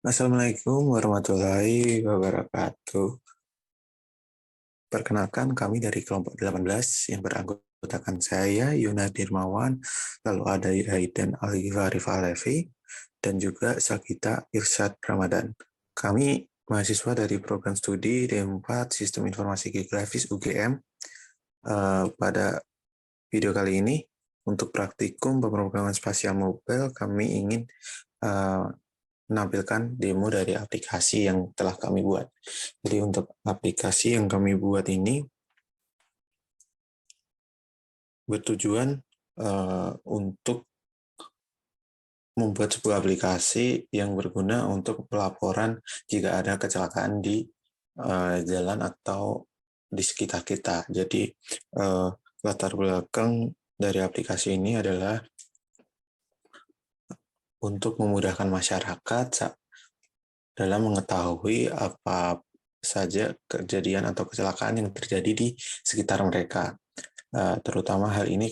Assalamualaikum warahmatullahi wabarakatuh. Perkenalkan, kami dari kelompok 18 yang beranggotakan saya, Yuna Dirmawan, lalu ada Aiden Al-Ghifarif Alevi, dan juga Sakita Irsyad Ramadan. Kami mahasiswa dari program studi D4 Sistem Informasi Geografis UGM. Pada video kali ini, untuk praktikum pemrograman spasial mobile, kami ingin menampilkan demo dari aplikasi yang telah kami buat. Jadi untuk aplikasi yang kami buat ini bertujuan untuk membuat sebuah aplikasi yang berguna untuk pelaporan jika ada kecelakaan di jalan atau di sekitar kita. Jadi latar belakang dari aplikasi ini adalah untuk memudahkan masyarakat dalam mengetahui apa saja kejadian atau kecelakaan yang terjadi di sekitar mereka. Terutama hal ini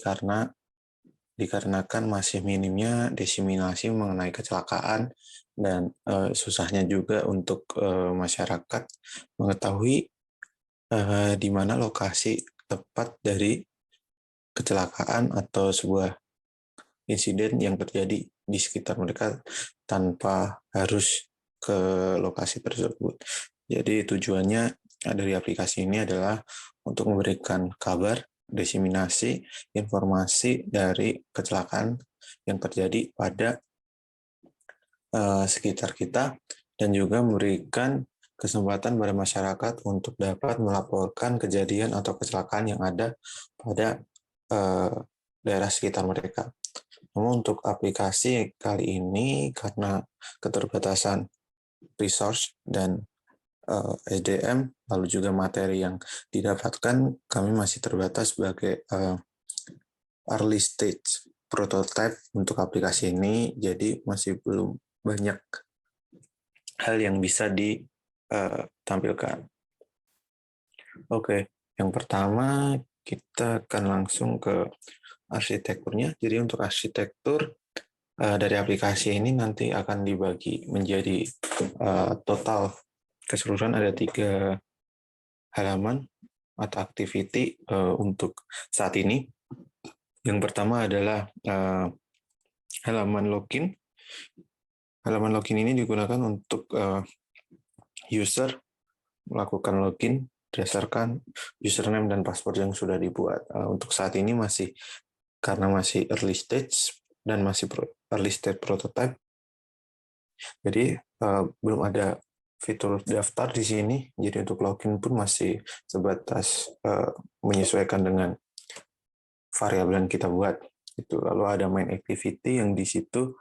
dikarenakan masih minimnya diseminasi mengenai kecelakaan dan susahnya juga untuk masyarakat mengetahui di mana lokasi tepat dari kecelakaan atau sebuah insiden yang terjadi di sekitar mereka tanpa harus ke lokasi tersebut. Jadi tujuannya dari aplikasi ini adalah untuk memberikan kabar, diseminasi, informasi dari kecelakaan yang terjadi pada sekitar kita, dan juga memberikan kesempatan pada masyarakat untuk dapat melaporkan kejadian atau kecelakaan yang ada pada daerah sekitar mereka. Namun untuk aplikasi kali ini, karena keterbatasan resource dan SDM, lalu juga materi yang didapatkan, kami masih terbatas sebagai early stage prototype untuk aplikasi ini, jadi masih belum banyak hal yang bisa ditampilkan. Oke, yang pertama kita akan langsung ke arsitekturnya. Jadi untuk arsitektur dari aplikasi ini nanti akan dibagi menjadi total keseluruhan ada 3 halaman atau activity untuk saat ini. Yang pertama adalah halaman login. Halaman login ini digunakan untuk user melakukan login berdasarkan username dan password yang sudah dibuat. Untuk saat ini karena masih early stage dan masih early stage prototype, jadi belum ada fitur daftar di sini. Jadi untuk login pun masih sebatas menyesuaikan dengan variabel yang kita buat. Itu lalu ada main activity yang di situ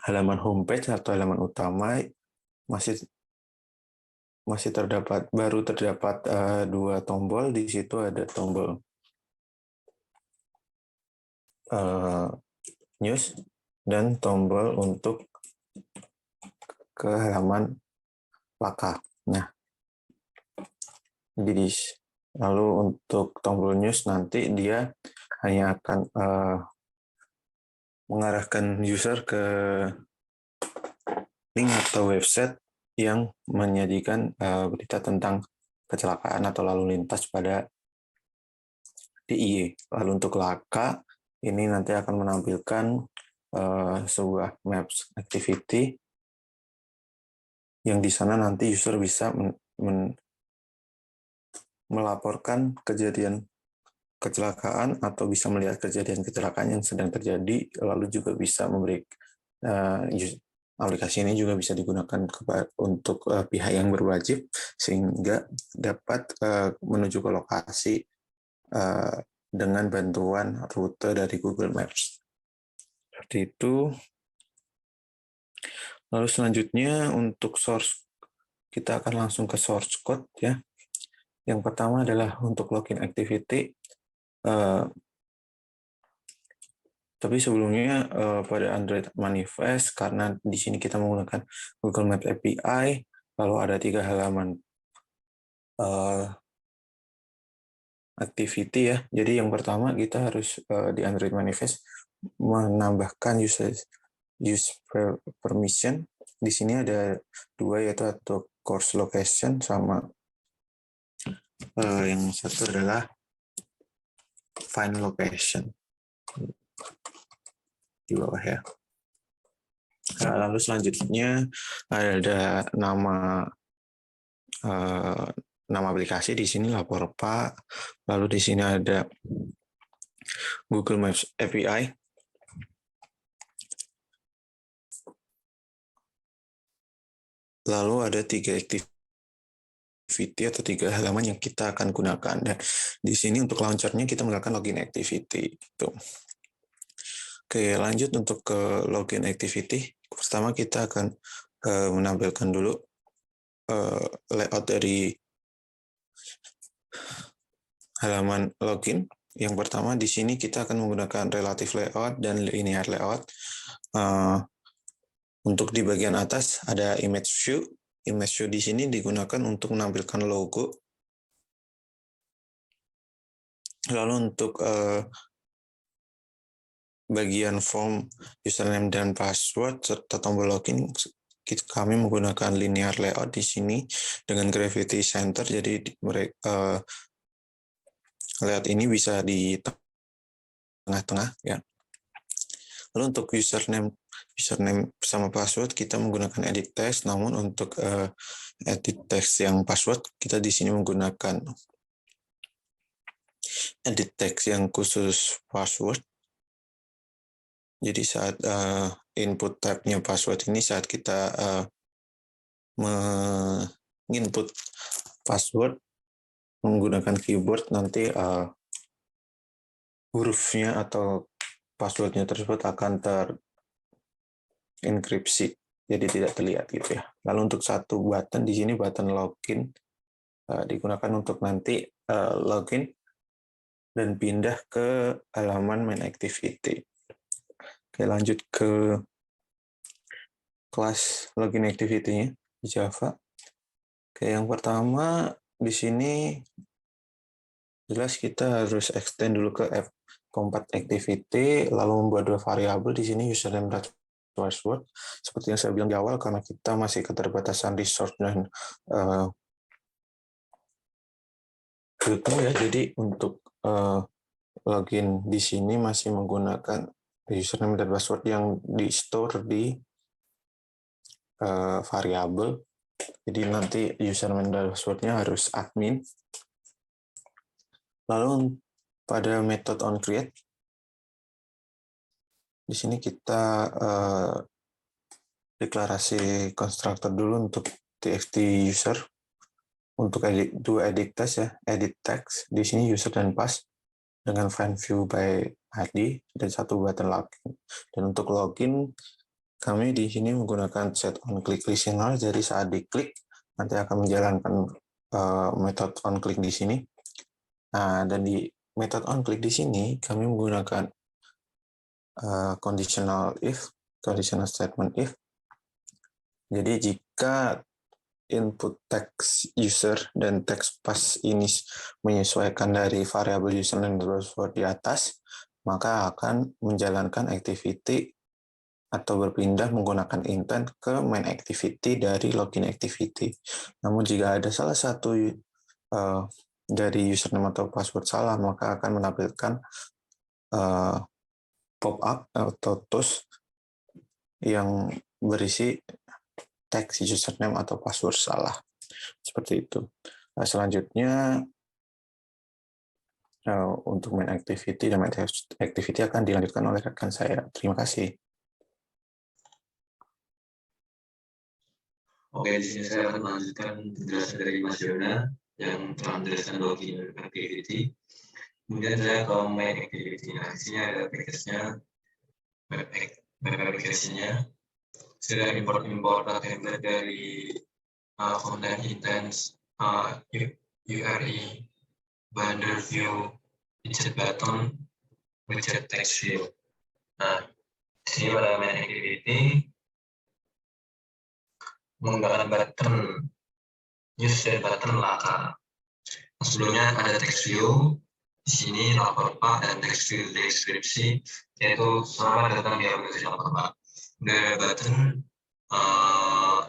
halaman homepage atau halaman utama masih baru terdapat 2 tombol. Di situ ada tombol news dan tombol untuk ke halaman Laka. Nah, jadi lalu untuk tombol news nanti dia hanya akan mengarahkan user ke link atau website yang menyajikan berita tentang kecelakaan atau lalu lintas pada DIY. Lalu untuk Laka, ini nanti akan menampilkan sebuah maps activity yang di sana nanti user bisa melaporkan kejadian kecelakaan atau bisa melihat kejadian kecelakaan yang sedang terjadi, lalu juga bisa aplikasi ini juga bisa digunakan untuk pihak yang berwajib sehingga dapat menuju ke lokasi dengan bantuan rute dari Google Maps. Seperti itu. Lalu selanjutnya untuk source, kita akan langsung ke source code ya. Yang pertama adalah untuk login activity. Tapi sebelumnya pada Android Manifest, karena di sini kita menggunakan Google Maps API, lalu ada 3 halaman activity ya. Jadi yang pertama kita harus di Android Manifest menambahkan use permission. Di sini ada dua, yaitu atau course location sama yang satu adalah find location di bawah ya. Lalu selanjutnya ada nama aplikasi, di sini lapor Pak. Lalu di sini ada Google Maps API. Lalu ada 3 activity atau 3 halaman yang kita akan gunakan. Dan di sini untuk launchernya kita menggunakan login activity. Oke, lanjut untuk ke login activity. Pertama kita akan menampilkan dulu layout dari halaman login. Yang pertama di sini kita akan menggunakan relative layout dan linear layout. Untuk di bagian atas ada image view. Image view di sini digunakan untuk menampilkan logo. Lalu untuk bagian form username dan password serta tombol login, kami menggunakan linear layout di sini dengan gravity center. Jadi layout ini bisa di tengah-tengah ya. Lalu untuk username sama password kita menggunakan edit text, namun untuk edit text yang password kita di sini menggunakan edit text yang khusus password. Jadi saat input tab-nya password ini, saat kita menginput password menggunakan keyboard, nanti hurufnya atau passwordnya tersebut akan enkripsi, jadi tidak terlihat gitu ya. Lalu untuk satu button di sini, button login, digunakan untuk nanti login dan pindah ke halaman main activity. Oke, lanjut ke kelas login activity-nya di Java. Oke, yang pertama di sini jelas kita harus extend dulu ke compat activity, lalu membuat 2 variabel di sini, username dan password. Seperti yang saya bilang di awal, karena kita masih keterbatasan resource dan ya, jadi untuk login di sini masih menggunakan username dan password yang di store di variabel. Jadi nanti username dan passwordnya harus admin. Lalu pada method onCreate, di sini kita deklarasi konstruktor dulu untuk txt user. Untuk edit text ya, edit text di sini user dan pass dengan find view by ID dan satu button login. Dan untuk login kami di sini menggunakan set on click listener. Jadi saat diklik nanti akan menjalankan method on click di sini. Nah, dan di method on click di sini kami menggunakan conditional statement if. Jadi jika input text user dan text pass ini menyesuaikan dari variabel username dan password di atas, maka akan menjalankan activity atau berpindah menggunakan intent ke main activity dari login activity. Namun jika ada salah satu dari username atau password salah, maka akan menampilkan pop-up atau toast yang berisi teks username atau password salah. Seperti itu. Nah, selanjutnya untuk main activity dan main activity akan dilanjutkan oleh rekan saya. Terima kasih. Oke, di sini saya akan melanjutkan penjelasan dari Mas Yona yang telah menjelaskan login activity. Kemudian saya ke main activity. Nah, di sini ada package-nya, web application-nya. Saya import data template dari content intents, URI, banner view, widget button, widget text view. Nah, di sini pada main activity menggunakan button use dan button laka. Sebelumnya ada text view, di sini lapor Pak, dan text view deskripsi, yaitu selamat datang di organisasi lapor Pak. Kemudian ada button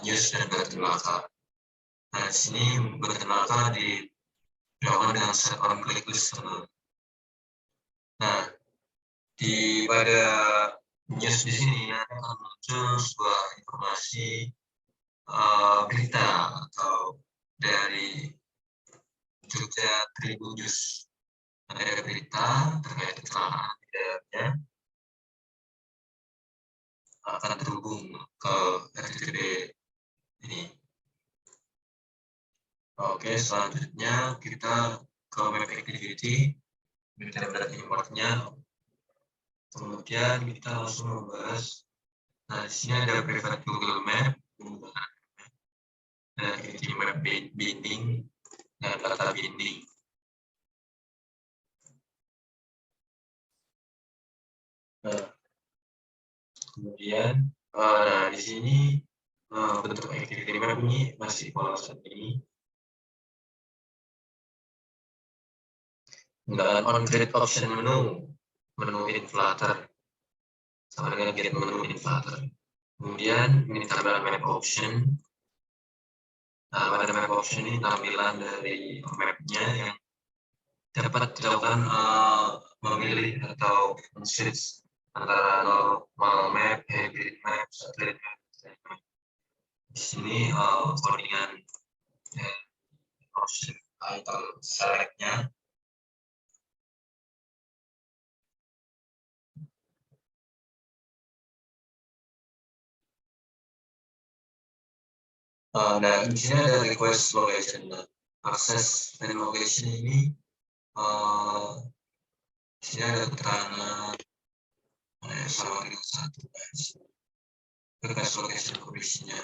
news dan button laka. Nah, di sini button laka dilakukan dengan set on click list. Nah, pada news di sini akan muncul sebuah informasi berita atau dari Jogja Tribun News. Ada berita terkait kecelakaan di dalamnya akan terhubung ke RTB ini. Oke, selanjutnya kita ke map activity, kita lihat importnya. Kemudian kita langsung membahas. Nah, di sini ada private Google Map, dan activity map binding dan data binding. Nah, kemudian di sini bentuk activity map ini masih pola ini. Penggunaan on-grid option menu in Flutter, sama dengan get menu in Flutter. Kemudian ini tampilan map option. Nah, pada map option ini tampilan dari mapnya yang dapat dilakukan memilih atau switch antara normal map, hybrid map, satellite map. Di sini codingan option atau select-nya. Nah, di sini ada request location. Nah, akses dan location ini di sini ada keterangan sama dengan satu request location kondisinya.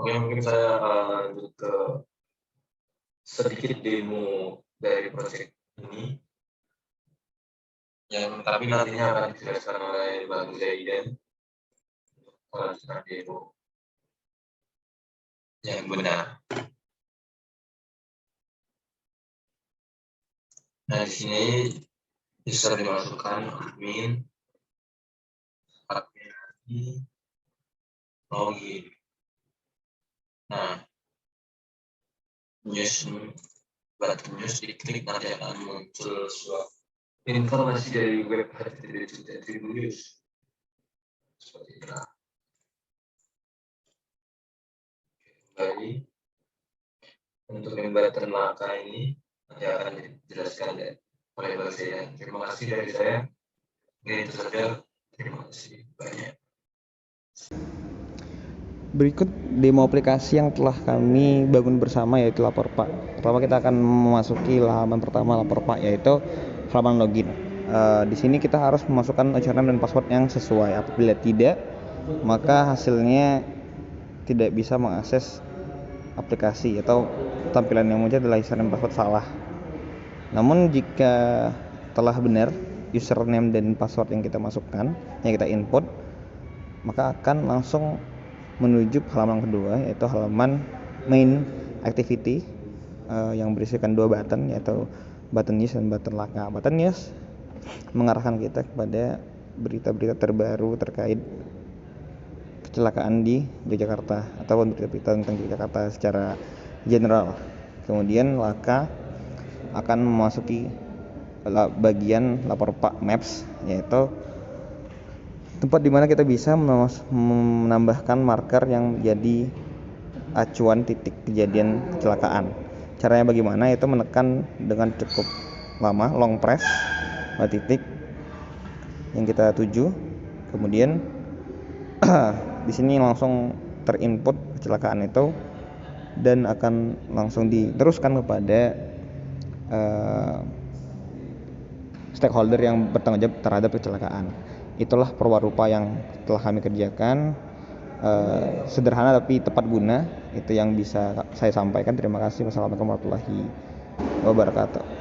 Oke, mungkin saya lanjut ke sedikit demo dari proyek ini, yang tapi nantinya akan dijelaskan oleh Bang Zaiden. Lanjutkan demo yang benar. Nah, di sini bisa dimasukkan admin lagi, login. Nah, button news diklik nanti akan muncul sebuah informasi dari web HTTP Tribun News. Seperti ini. Kembali untuk button laka ini nanti akan dijelaskan oleh Bang Zaiden. Terima kasih dari saya. Ini itu saja. Terima kasih banyak. Berikut demo aplikasi yang telah kami bangun bersama, yaitu Laporpak. Pertama kita akan memasuki halaman pertama Laporpak, yaitu halaman login. Di sini kita harus memasukkan username dan password yang sesuai. Apabila tidak, maka hasilnya tidak bisa mengakses aplikasi atau tampilan yang muncul adalah username dan password salah. Namun jika telah benar username dan password yang kita masukkan, yang kita input, maka akan langsung menuju halaman kedua, yaitu halaman main activity yang berisikan dua button, yaitu button news dan button laka. Button news mengarahkan kita kepada berita-berita terbaru terkait kecelakaan di Yogyakarta ataupun berita-berita tentang Yogyakarta secara general. Kemudian laka akan memasuki bagian Laporpak Maps, yaitu tempat di mana kita bisa menambahkan marker yang jadi acuan titik kejadian kecelakaan. Caranya bagaimana? Yaitu menekan dengan cukup lama, long press pada titik yang kita tuju. Kemudian di sini langsung terinput kecelakaan itu dan akan langsung diteruskan kepada stakeholder yang bertanggung jawab terhadap kecelakaan. Itulah perwarupa yang telah kami kerjakan, sederhana tapi tepat guna. Itu yang bisa saya sampaikan. Terima kasih. Wassalamualaikum warahmatullahi wabarakatuh.